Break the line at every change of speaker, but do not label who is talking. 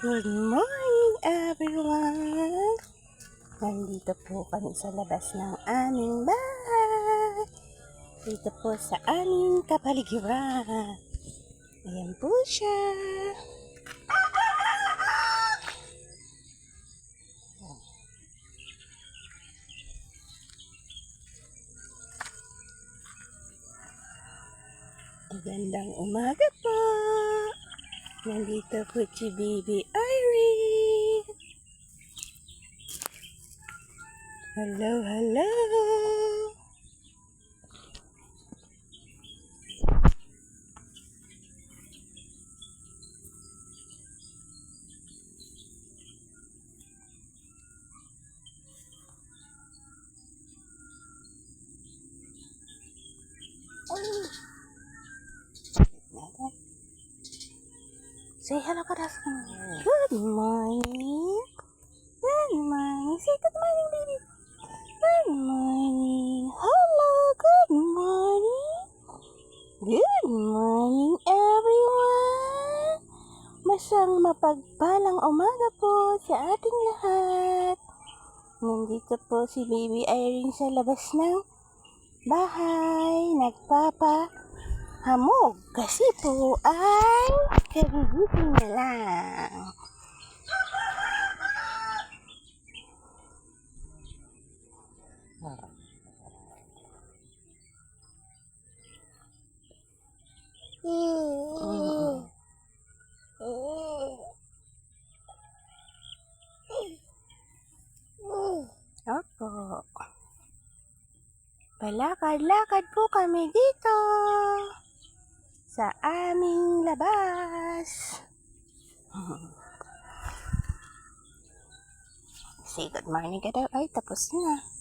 Good morning, everyone! Nandito po kami sa labas ng aming bahay. Dito po sa aming kapaligiran. Ayan po siya. Magandang umaga po. Nandito po si Baby Irene. Hello, hello. Say hello ka daw. Good morning. Good morning. Say good morning, baby. Good morning. Hello. Good morning. Good morning, everyone. Masang mapagpalang umaga po sa ating lahat. Nandito po si Baby Irene sa labas ng bahay. Nagpapahamog kasi po ay kagigising na lang. Opo. Palakad-lakad po kami dito sa aming labas. Say good morning ka daw. Ay, tapos na.